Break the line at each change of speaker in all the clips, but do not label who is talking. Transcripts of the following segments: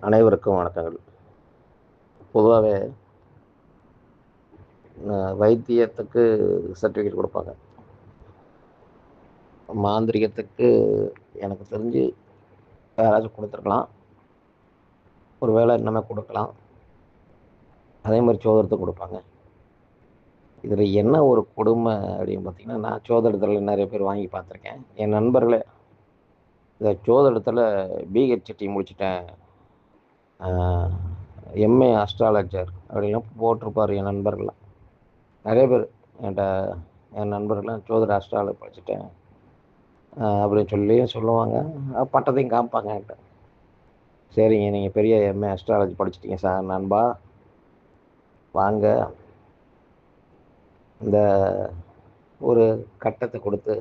அனைவருக்கும் வணக்கங்கள். பொதுவாகவே வைத்தியத்துக்கு சர்டிஃபிகேட் கொடுப்பாங்க. மாந்திரிகத்துக்கு எனக்கு தெரிஞ்சு யாராச்சும் கொடுத்துருக்கலாம். ஒரு வேளை இன்னமே கொடுக்கலாம். அதே மாதிரி சோதனத்துக்கு கொடுப்பாங்க. இதில் என்ன ஒரு கொடுமை அப்படின்னு பார்த்தீங்கன்னா, நான் சோதனத்தில் நிறைய பேர் வாங்கி பார்த்துருக்கேன். என் நண்பர்களே இந்த சோதனத்தில் பிஹெச்டி முடிச்சிட்டேன், எம்ஏ அஸ்ட்ராலஜர் அப்படின்லாம் போட்டிருப்பார் என் நண்பர்கள்லாம். நிறைய பேர் என் நண்பர்கள்லாம் ஜோதிட அஸ்ட்ராலஜி படிச்சுட்டேன் அப்படின்னு சொல்லி சொல்லுவாங்க. பட்டத்தையும் காமிப்பாங்க என்கிட்ட. சரிங்க, நீங்கள் பெரிய எம்ஏ அஸ்ட்ராலஜி படிச்சிட்டிங்க சார் நண்பா, வாங்க இந்த ஒரு கட்டத்தை கொடுத்து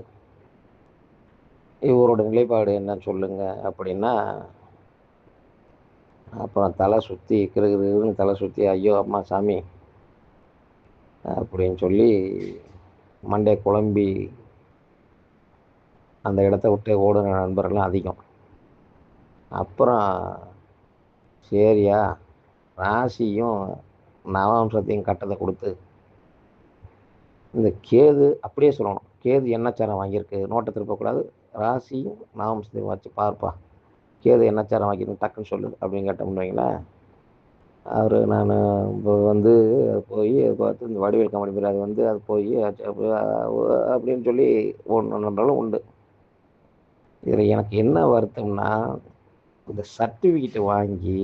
இவரோட நிலைப்பாடு என்னன்னு சொல்லுங்க அப்படின்னா, அப்புறம் தலை சுற்றி கிருகிருன்னு தலை சுற்றி ஐயோ அம்மா சாமி அப்படின்னு சொல்லி மண்டே குழம்பி அந்த இடத்த விட்டு ஓடுன நண்பர்கள்லாம் அதிகம். அப்புறம் சரியா ராசியும் நவாம்சத்தையும் கட்டத்தை கொடுத்து இந்த கேது அப்படியே சொல்லணும். கேது எண்ணச்சாரம் வாங்கியிருக்கு, நோட்டை திருப்பக்கூடாது. ராசியும் நவாம்சத்தையும் வச்சு பார்ப்பா, கேது எண்ணச்சாரம் வாங்கியிருக்கு டக்குன்னு சொல்லு அப்படின்னு கேட்டோம்னு வைங்களேன். அவர் நான் இப்போ போய் பார்த்து இந்த வடிவேல் காமெடி பேர் அது போய் அப்படின்னு சொல்லி ஒன்றுன்றாலும் உண்டு. இதில் எனக்கு என்ன வருத்தம்னா, இந்த சர்டிஃபிகேட்டை வாங்கி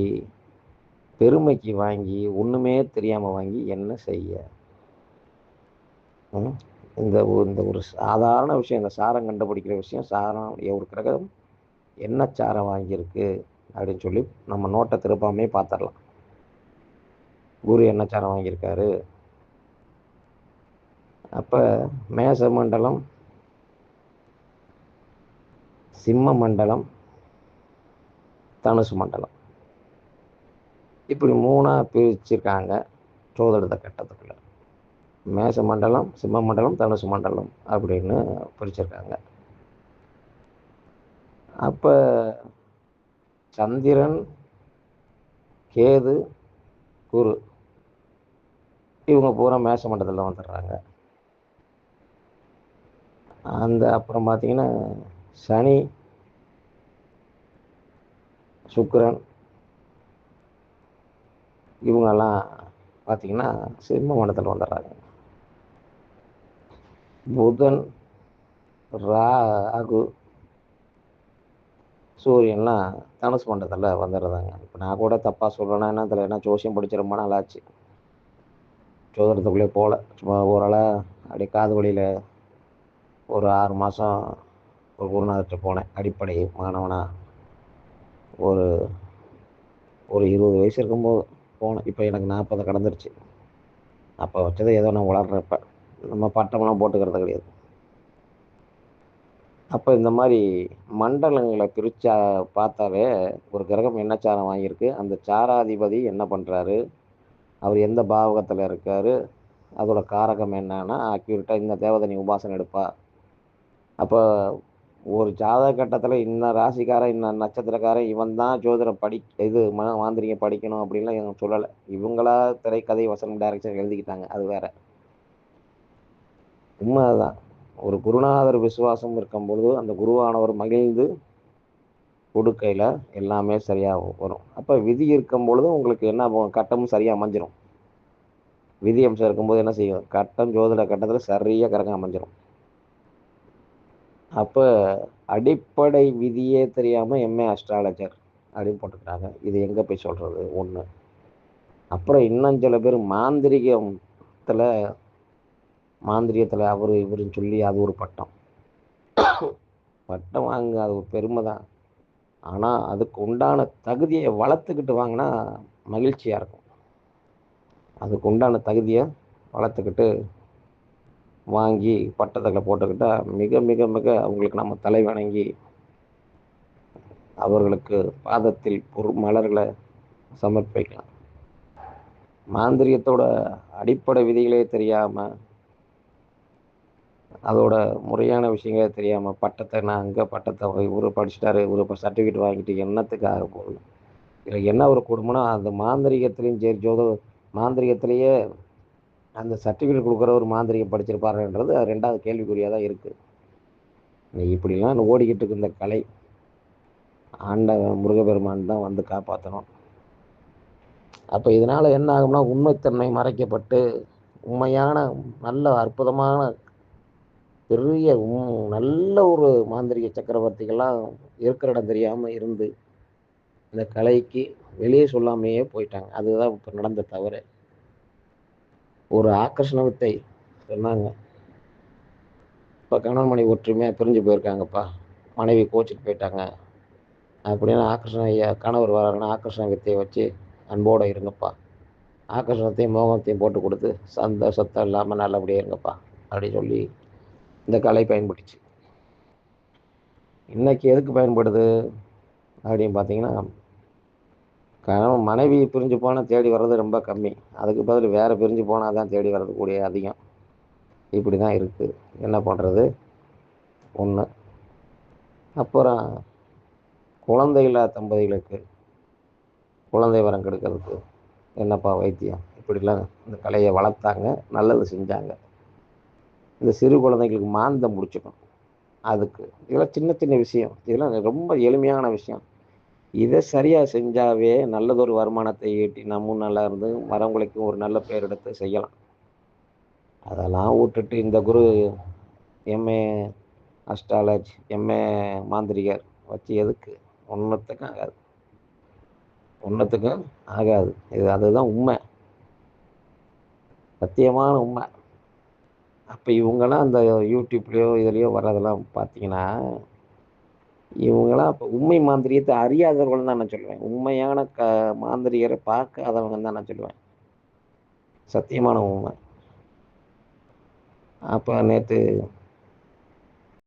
பெருமைக்கு வாங்கி ஒன்றுமே தெரியாமல் வாங்கி என்ன செய்ய? இந்த ஒரு சாதாரண விஷயம், இந்த சாரம் கண்டுபிடிக்கிற விஷயம், சாரம் ஒரு கிரகம் என்ன சாரம் வாங்கியிருக்கு அப்படின்னு சொல்லி நம்ம நோட்டை திருப்பாமே பார்த்துடலாம். குரு என்ன சாரம் வாங்கியிருக்காரு, அப்போ மேச மண்டலம், சிம்ம மண்டலம், தனுசு மண்டலம், இப்படி 3ஆக பிரிச்சிருக்காங்க சோதனத்தை கட்டத்துக்குள்ள. மேச மண்டலம், சிம்ம மண்டலம், தனுசு மண்டலம் அப்படின்னு பிரிச்சிருக்காங்க. அப்போ சந்திரன், கேது, குரு இவங்க பூரா மேச மண்டலத்தில் வந்துடுறாங்க. அப்புறம் பார்த்தீங்கன்னா சனி, சுக்கிரன் இவங்கெல்லாம் பார்த்தீங்கன்னா சிம்ம மண்டலத்தில் வந்துடுறாங்க. புதன், ராகு, சூரியன்லாம் தனுசு மண்டலத்தில் வந்துடுறாங்க. இப்போ நான் கூட தப்பாக சொல்கிறேன்னா என்ன தெரியல, ஏன்னா ஜோசியம் படிச்சு ரொம்ப நாள் ஆச்சு, சோதனத்துக்குள்ளே போகல. சும்மா ஓரளவு அப்படியே காது வழியில் ஒரு 6 மாதம் ஒரு குருநாதர்கிட்ட போனேன், அடிப்படை மாணவனாக. ஒரு 20 வயசு இருக்கும்போது போனேன். இப்போ எனக்கு 40 கடந்துருச்சு. அப்போ வச்சதை ஏதோ நான் வளர்றப்ப நம்ம பட்டமெல்லாம் போட்டுக்கிறது கிடையாது. அப்போ இந்த மாதிரி மண்டலங்களை பிரித்தா பார்த்தாவே ஒரு கிரகம் என்ன சாரம் வாங்கியிருக்கு, அந்த சாராதிபதி என்ன பண்ணுறாரு, அவர் எந்த பாவகத்தில் இருக்கார், அதோட காரகம் என்னன்னா அக்யூரேட்டாக இந்த தேவதை நீ உபாசனை எடுப்பா. அப்போ ஒரு ஜாதக கட்டத்தில் இன்ன ராசிக்காரன் இன்ன நட்சத்திரக்காரன் இவன் தான் ஜோதிடம் மாந்திரிகம் படிக்கணும் அப்படின்லாம் இவங்க சொல்லலை. இவங்களா திரைக்கதை வசனம் டைரக்ஷன் எழுதிக்கிட்டாங்க, அது வேற. உண்மை அதுதான். ஒரு குருநாதர் விசுவாசம் இருக்கும் பொழுது அந்த குருவானவர் மகிழ்ந்து கொடுக்கையில் எல்லாமே சரியாக வரும். அப்போ விதி இருக்கும் பொழுது உங்களுக்கு என்ன கட்டமும் சரியாக அமைஞ்சிரும். விதி அம்சம் இருக்கும்போது என்ன செய்யும், கட்டம் ஜோதிட கட்டத்தில் சரியாக கரெக்டாக அமைஞ்சிரும். அப்போ அடிப்படை விதியே தெரியாமல் எம்ஏ அஸ்ட்ராலஜர் அப்படின்னு போட்டுக்கிறாங்க. இது எங்கே போய் சொல்கிறது ஒன்று. அப்புறம் இன்னும் சில பேர் மாந்திரியத்தில் அவர் இவருன்னு சொல்லி அது ஒரு பட்டம் வாங்க, அது ஒரு பெருமை தான். ஆனால் அதுக்கு உண்டான தகுதியை வளர்த்துக்கிட்டு வாங்கினா மகிழ்ச்சியாக இருக்கும். அதுக்கு உண்டான தகுதியை வளர்த்துக்கிட்டு வாங்கி பட்டத்தில் போட்டுக்கிட்டா மிக மிக மிக அவங்களுக்கு நம்ம தலை வணங்கி அவர்களுக்கு பாதத்தில் மலர்களை சமர்ப்பிக்கலாம். மாந்திரியத்தோட அடிப்படை விதிகளே தெரியாமல், அதோட முறையான விஷயங்களே தெரியாமல் பட்டத்தை நான் அங்கே பட்டத்தை இவரு படிச்சுட்டாரு, இவரு இப்போ சர்டிஃபிகேட் வாங்கிட்டு என்னத்துக்கு ஆக போகுது? இதில் என்ன ஒரு கொடுமைனா, அந்த மாந்திரீகத்திலையும் சரி, மாந்திரீகத்திலேயே அந்த சர்டிஃபிகேட் கொடுக்குற ஒரு மாந்திரிகம் படிச்சிருப்பாருன்றது 2வது கேள்விக்குறியாக தான் இருக்குது. இப்படிலாம் ஓடிக்கிட்டு இருக்கு இந்த கலை. ஆண்ட முருகப்பெருமான் தான் வந்து காப்பாற்றணும். அப்போ இதனால் என்ன ஆகும்னா, உண்மைத்தன்மை மறைக்கப்பட்டு உண்மையான நல்ல அற்புதமான பெரிய நல்ல ஒரு மாந்திரிக சக்கரவர்த்திகள்லாம் இருக்கிற இடம் தெரியாமல் இருந்து இந்த கலைக்கு வெளியே சொல்லாமையே போயிட்டாங்க. அதுதான் இப்போ நடந்த தவறு. ஒரு ஆக்கர்ஷண வித்தை சொன்னாங்க. இப்போ கணவன் மனைவி ஒற்றுமையாக பிரிஞ்சு போயிருக்காங்கப்பா, மனைவி கோச்சிட்டு போயிட்டாங்க அப்படின்னு கணவர் வராருன்னா ஆக்கர்ஷண வித்தையை வச்சு அன்போடு இருங்கப்பா, ஆக்கர்ஷணத்தையும் மோகத்தையும் போட்டு கொடுத்து சத்தம் இல்லாமல் நல்லபடியாக இருங்கப்பா அப்படின்னு சொல்லி இந்த கலை பயன்படுச்சு. இன்னைக்கு எதுக்கு பயன்படுது அப்படின்னு பார்த்தீங்கன்னா, கணவன் மனைவி பிரிஞ்சு போனால் தேடி வர்றது ரொம்ப கம்மி. அதுக்கு பதில் வேறு பிரிஞ்சு போனால் தான் தேடி வர்றது கூடிய அதிகம். இப்படி தான் இருக்குது. என்ன பண்ணுறது? ஒன்று. அப்புறம் குழந்தையில்லா தம்பதிகளுக்கு குழந்தை வரம் கெடுக்கிறதுக்கு என்னப்பா வைத்தியம்? இப்படிலாம் இந்த கலையை வளர்த்தாங்க, நல்லது செஞ்சாங்க. இந்த சிறு குழந்தைகளுக்கு மாந்தம் முடிச்சுக்கணும். அதுக்கு இதெல்லாம் சின்ன சின்ன விஷயம், இதெல்லாம் ரொம்ப எளிமையான விஷயம். இதை சரியாக செஞ்சாவே நல்லதொரு வருமானத்தை ஈட்டி நம்மும் நல்லா இருந்து வரவங்களுக்கும் ஒரு நல்ல பேர் எடுத்து செய்யலாம். அதெல்லாம் விட்டுட்டு இந்த குரு எம்ஏ அஸ்ட்ராலஜி, எம்ஏ மாந்திரிகர் வச்சு எதுக்கு? ஒன்றுத்துக்கும் ஆகாது. ஒன்றுத்துக்கும் ஆகாது. அதுதான் உண்மை, சத்தியமான உண்மை. அப்போ இவங்கெல்லாம் அந்த யூடியூப்லேயோ இதுலேயோ வர்றதெல்லாம் பார்த்தீங்கன்னா, இவங்களாம் இப்போ உண்மை மாந்திரியத்தை அறியாதவர்கள் தான் நான் சொல்லுவேன். உண்மையான மாந்திரிகரை பார்க்காதவங்க தான் நான் சொல்லுவேன். சத்தியமான உண்மை. அப்போ நேற்று